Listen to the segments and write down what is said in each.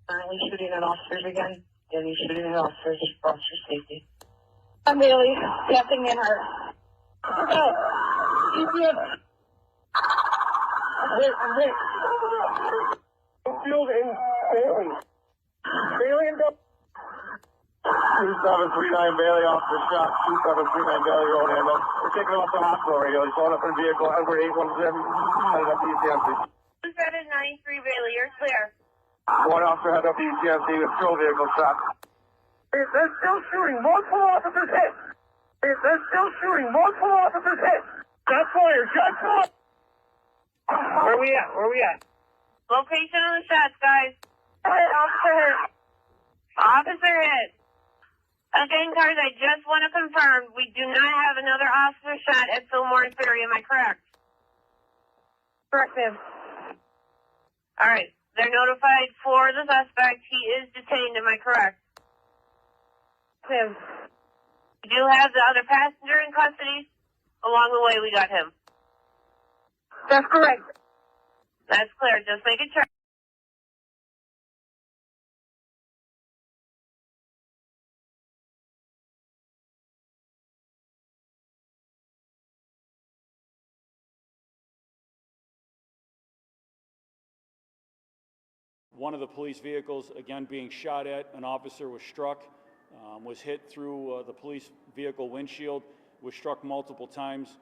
Currently shooting at officers again. And he's shooting at officers for officer safety. I'm Bailey. Captain Manhart. Oh, ECF. I'm hit. Field and Bailey. Bailey and Bailey. 2739 Bailey, officer shot. 2739 Bailey, road handle. We're taking him up to the hospital radio. He's going up in a vehicle. Edward 817, headed up to ECMC. 2793 Bailey, you're clear. One officer headed up to ECMC with patrol vehicle shot. They're still shooting. Multiple officers hit. They're still shooting. Multiple officers hit. Shots fired. Shots fired. Where we at? Where we at? Location on the shots, guys. Officer hit. Officer hit. Again, cars, I just want to confirm we do not have another officer shot at Fillmore and Ferry. Am I correct? Correct, ma'am. All right. They're notified for the suspect. He is detained. Am I correct? Ma'am. We do have the other passenger in custody. Along the way, we got him. That's correct. That's clear. Just making sure. One of the police vehicles, again being shot at, an officer was struck, was hit through the police vehicle windshield, was struck multiple times.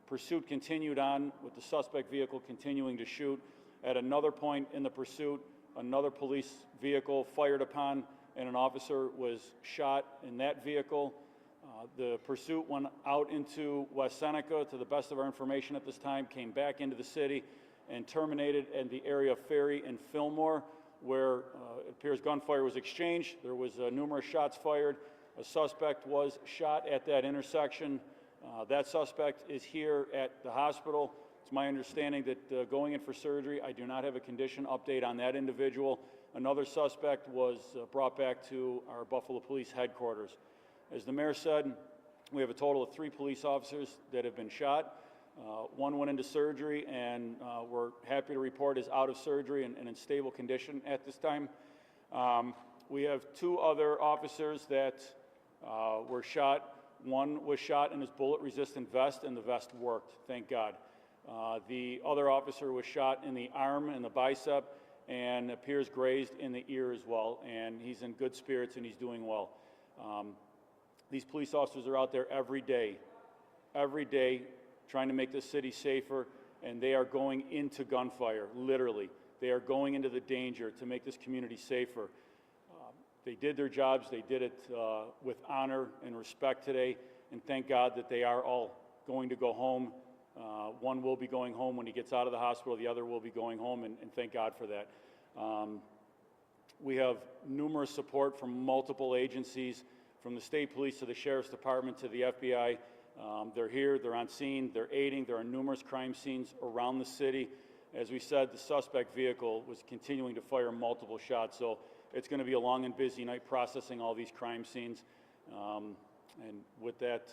Pursuit continued on with the suspect vehicle continuing to shoot. At another point in the pursuit, another police vehicle fired upon and an officer was shot in that vehicle. The pursuit went out into West Seneca, to the best of our information at this time, came back into the city and terminated in the area of Ferry and Fillmore, where it appears gunfire was exchanged. There was numerous shots fired. A suspect was shot at that intersection. That suspect is here at the hospital. It's my understanding that going in for surgery, I do not have a condition update on that individual. Another suspect was brought back to our Buffalo Police headquarters. As the mayor said, we have a total of 3 police officers that have been shot. One went into surgery and we're happy to report is out of surgery and in stable condition at this time. We have 2 other officers that were shot. One was shot in his bullet-resistant vest, and the vest worked, thank God. The other officer was shot in the arm and the bicep and appears grazed in the ear as well, and he's in good spirits and he's doing well. These police officers are out there every day, trying to make this city safer, and they are going into gunfire, literally. They are going into the danger to make this community safer. They did their jobs. They did it with honor and respect today, and thank God that they are all going to go home. One will be going home when he gets out of the hospital. The other will be going home, and thank God for that. We have numerous support from multiple agencies, from the state police to the sheriff's department to the FBI. They're here, they're on scene, they're aiding. There are numerous crime scenes around the city. As we said, the suspect vehicle was continuing to fire multiple shots, so it's going to be a long and busy night processing all these crime scenes. And with that,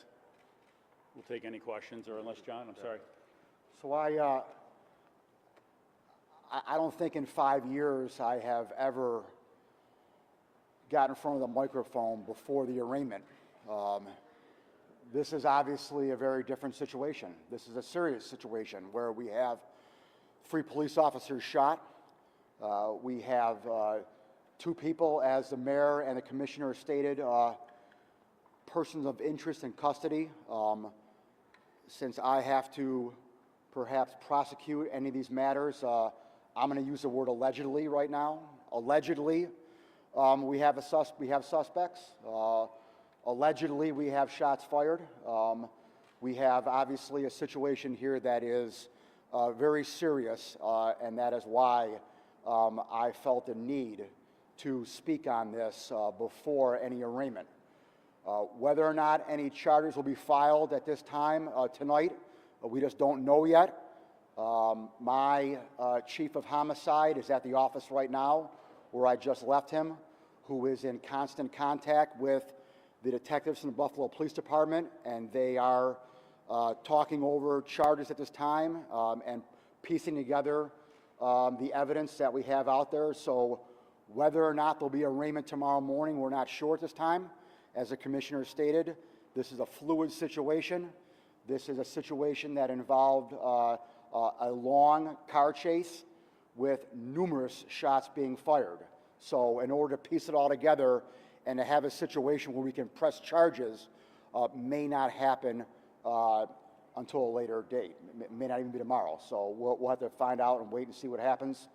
we'll take any questions, or unless, John, I'm sorry. So I don't think in 5 years I have ever got in front of the microphone before the arraignment. This is obviously a very different situation. This is a serious situation where we have 3 police officers shot. We have 2 people, as the mayor and the commissioner stated, persons of interest in custody. Since I have to perhaps prosecute any of these matters, I'm going to use the word allegedly right now. Allegedly, we have suspects. Allegedly, we have shots fired. We have obviously a situation here that is very serious, and that is why I felt the need to speak on this before any arraignment. Whether or not any charges will be filed at this time tonight, we just don't know yet. My chief of homicide is at the office right now, where I just left him, who is in constant contact with the detectives from the Buffalo Police Department, and they are talking over charges at this time and piecing together the evidence that we have out there. So Whether or not there'll be arraignment tomorrow morning, we're not sure at this time. As the commissioner stated, this is a fluid situation. This is a situation that involved a long car chase with numerous shots being fired. So in order to piece it all together and to have a situation where we can press charges may not happen until a later date. It may not even be tomorrow. So we'll have to find out and wait and see what happens.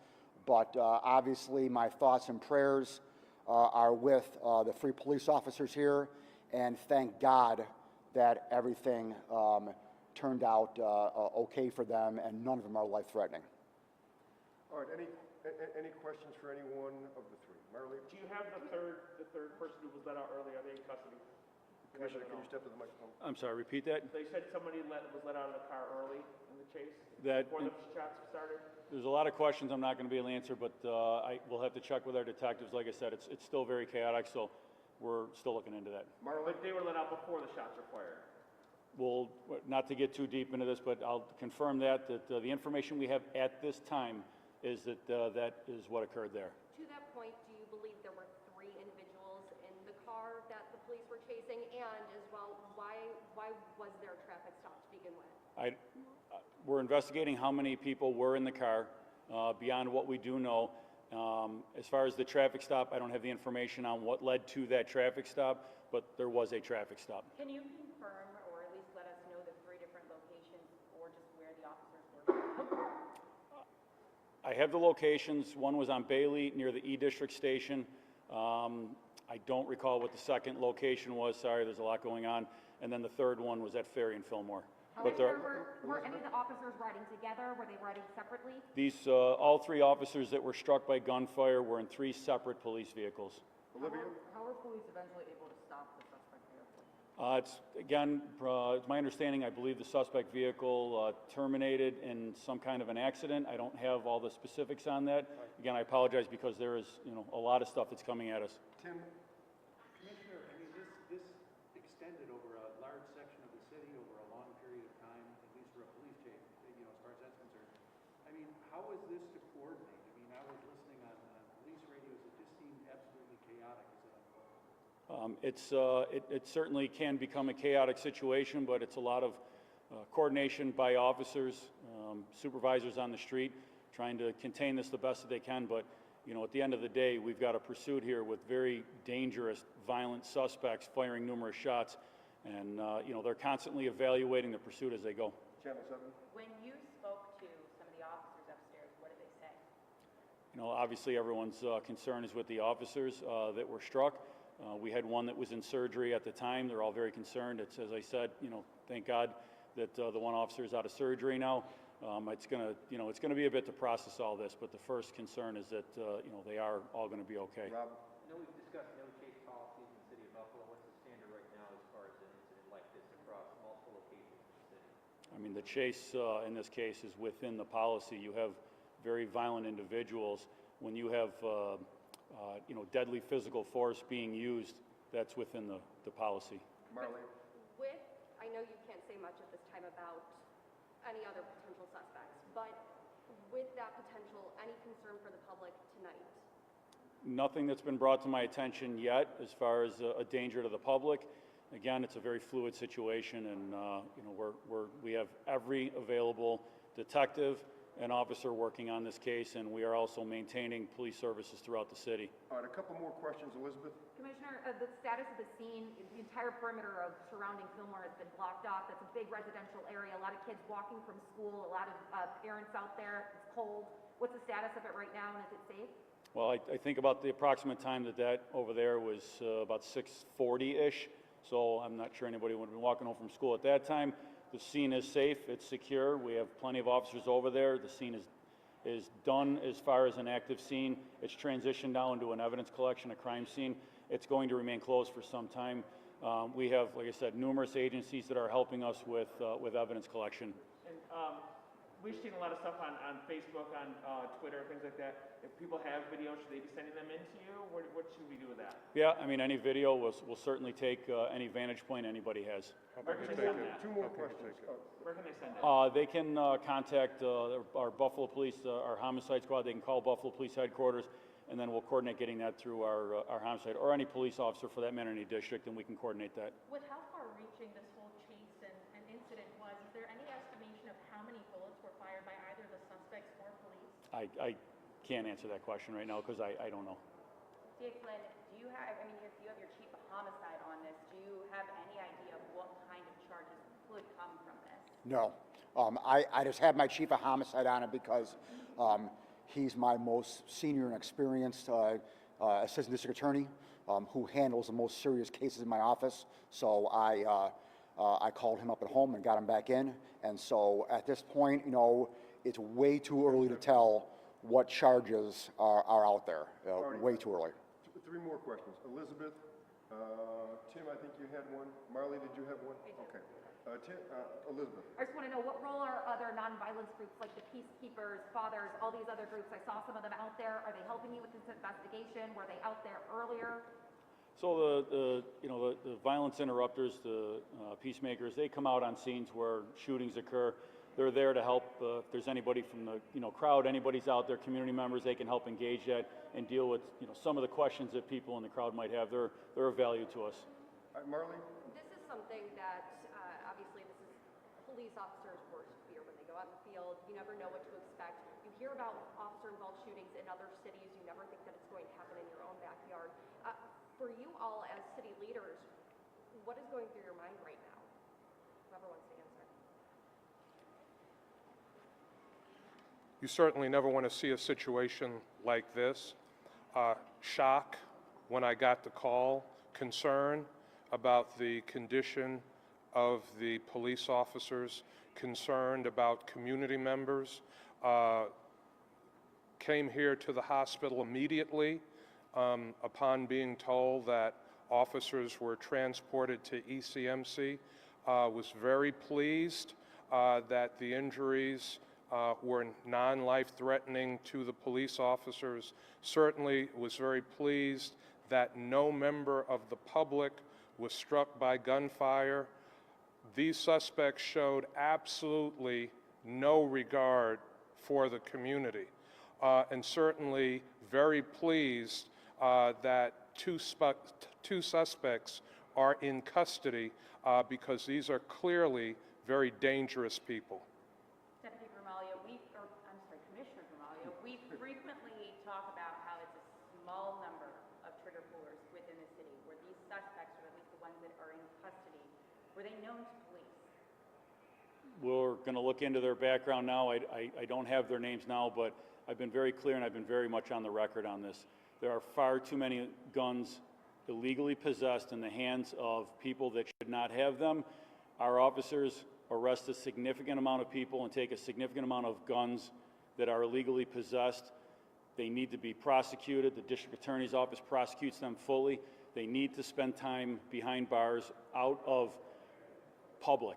But obviously my thoughts and prayers are with the three police officers here, and thank God that everything turned out okay for them and none of them are life-threatening. All right, any questions for any one of the three? Marlene? Do you have the third person who was let out early? Are they in custody? Commissioner, can you step to the microphone? I'm sorry, repeat that? They said somebody was let out of the car early in the chase That- before the shots started. There's a lot of questions I'm not going to be able to answer, but I will have to check with our detectives. Like I said, it's still very chaotic, so we're still looking into that. But they were let out before the shots were fired. We'll, not to get too deep into this, but I'll confirm that the information we have at this time is that that is what occurred there. To that point, do you believe there were 3 individuals in the car that the police were chasing? And as well, why was there a traffic stop to begin with? We're investigating how many people were in the car, beyond what we do know. As far as the traffic stop, I don't have the information on what led to that traffic stop, but there was a traffic stop. Can you confirm or at least let us know the 3 different locations or just where the officers were? I have the locations. One was on Bailey near the E District station. I don't recall what the second location was. Sorry, there's a lot going on. And then the third one was at Ferry and Fillmore. But Were any of the officers riding together? Were they riding separately? these, all 3 officers that were struck by gunfire were in 3 separate police vehicles. Olivia? How were police eventually able to stop the suspect vehicle? It's, again, it's my understanding, I believe the suspect vehicle terminated in some kind of an accident. I don't have all the specifics on that. Again, I apologize because there is, a lot of stuff that's coming at us. Tim? Commissioner, I mean, this extended over a large section of the city over a long period of time, at least for a police chase, as far as that's concerned. I mean, how is this to coordinate? I mean, I was listening on police radios, it just seemed absolutely chaotic as it unfolded. It certainly can become a chaotic situation, but it's a lot of coordination by officers, supervisors on the street, trying to contain this the best that they can. But, at the end of the day, we've got a pursuit here with very dangerous, violent suspects firing numerous shots. And, they're constantly evaluating the pursuit as they go. Channel 7? When you spoke to some of the officers upstairs, what did they say? Obviously everyone's concern is with the officers that were struck. We had one that was in surgery at the time. They're all very concerned. It's, as I said, thank God that the one officer is out of surgery now. It's gonna be a bit to process all this, but the first concern is that, they are all gonna be okay. Rob? I know we've discussed no chase policies in the city of Buffalo. What's the standard right now as far as an incident like this across multiple locations in the city? I mean, the chase in this case is within the policy. You have very violent individuals. When you have, deadly physical force being used, that's within the policy. Marlene? I know you can't say much at this time about any other potential suspects, but with that potential, any concern for the public tonight? Nothing that's been brought to my attention yet as far as a danger to the public. Again, it's a very fluid situation, and we have every available detective and officer working on this case, and we are also maintaining police services throughout the city. All right, a couple more questions. Elizabeth? Commissioner, the status of the scene, the entire perimeter of surrounding Fillmore has been blocked off. That's a big residential area, a lot of kids walking from school, a lot of parents out there. It's cold. What's the status of it right now, and is it safe? Well, I think about the approximate time that over there was about 6:40-ish, so I'm not sure anybody would have been walking home from school at that time. The scene is safe, it's secure, we have plenty of officers over there. The scene is done as far as an active scene. It's transitioned now into an evidence collection, a crime scene. It's going to remain closed for some time. We have, like I said, numerous agencies that are helping us with evidence collection. And we've seen a lot of stuff on Facebook, on Twitter, things like that. If people have videos, should they be sending them in to you? What should we do with that? Yeah, I mean, any video will certainly take any vantage point anybody has. Where can they send that? Two more questions. Where can they send it? They can contact our Buffalo Police, our homicide squad. They can call Buffalo Police headquarters, and then we'll coordinate getting that through our homicide, or any police officer for that matter in any district, and we can coordinate that. With how far-reaching this whole chase and incident was, is there any estimation of how many bullets were fired by either the suspects or police? I can't answer that question right now because I don't know. DA Flynn, do you have, I mean, if you have your chief of homicide on this, do you have any idea of what kind of charges could come from this? No. I just had my chief of homicide on it because he's my most senior and experienced assistant district attorney who handles the most serious cases in my office. So I called him up at home and got him back in. And so at this point, you know, it's way too early to tell what charges are out there. Way too early. Three more questions. Elizabeth, Tim, I think you had one. Marley, did you have one? Okay. Elizabeth. I just want to know, what role are other nonviolence groups like the Peacekeepers, Fathers, all these other groups? I saw some of them out there. Are they helping you with this investigation? Were they out there earlier? So the violence interrupters, the peacemakers, they come out on scenes where shootings occur. They're there to help. If there's anybody from the crowd, anybody's out there, community members, they can help engage that and deal with some of the questions that people in the crowd might have. They're of value to us. Marley? This is something that obviously this is police officers' worst fear when they go out in the field. You never know what to expect. You hear about officer-involved shootings in other cities. You never think that it's going to happen in your own backyard. For you all as city leaders, what is going through your mind right now? Whoever wants to answer. You certainly never want to see a situation like this. Shock when I got the call, concern about the condition of the police officers, concerned about community members, came here to the hospital immediately upon being told that officers were transported to ECMC. Was very pleased that the injuries were non-life-threatening to the police officers. Certainly was very pleased that no member of the public was struck by gunfire. These suspects showed absolutely no regard for the community, and certainly very pleased that two suspects are in custody because these are clearly very dangerous people. Deputy Vermalia, Commissioner Vermalia, we frequently talk about how it's a small number of trigger pullers within the city, where these suspects, or at least the ones that are in custody, were they known to police? We're going to look into their background now. I don't have their names now, but I've been very clear and I've been very much on the record on this. There are far too many guns illegally possessed in the hands of people that should not have them. Our officers arrest a significant amount of people and take a significant amount of guns that are illegally possessed. They need to be prosecuted. The district attorney's office prosecutes them fully. They need to spend time behind bars, out of public.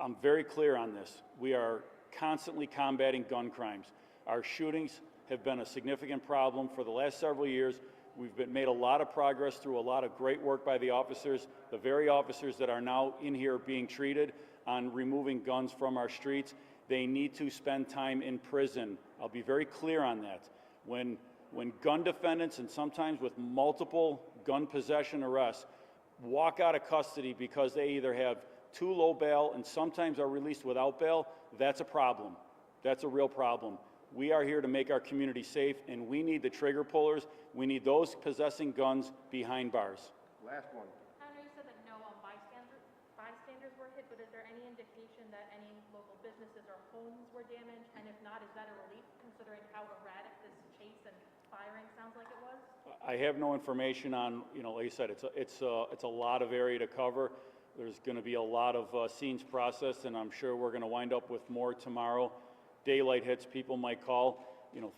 I'm very clear on this. We are constantly combating gun crimes. Our shootings have been a significant problem for the last several years. We've made a lot of progress through a lot of great work by the officers, the very officers that are now in here being treated on removing guns from our streets. They need to spend time in prison. I'll be very clear on that. When gun defendants, and sometimes with multiple gun possession arrests, walk out of custody because they either have too low bail and sometimes are released without bail, that's a problem. That's a real problem. We are here to make our community safe, and we need the trigger pullers. We need those possessing guns behind bars. Last one. I know you said that no bystanders were hit, but is there any indication that any local businesses or homes were damaged? And if not, is that a relief considering how erratic this chase and firing sounds like it was? I have no information on, like I said, it's a lot of area to cover. There's going to be a lot of scenes processed, and I'm sure we're going to wind up with more tomorrow. Daylight hits, people might call.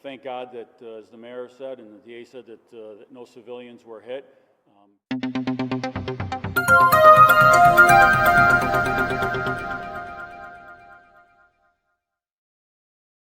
Thank God that, as the mayor said and the DA said, that no civilians were hit.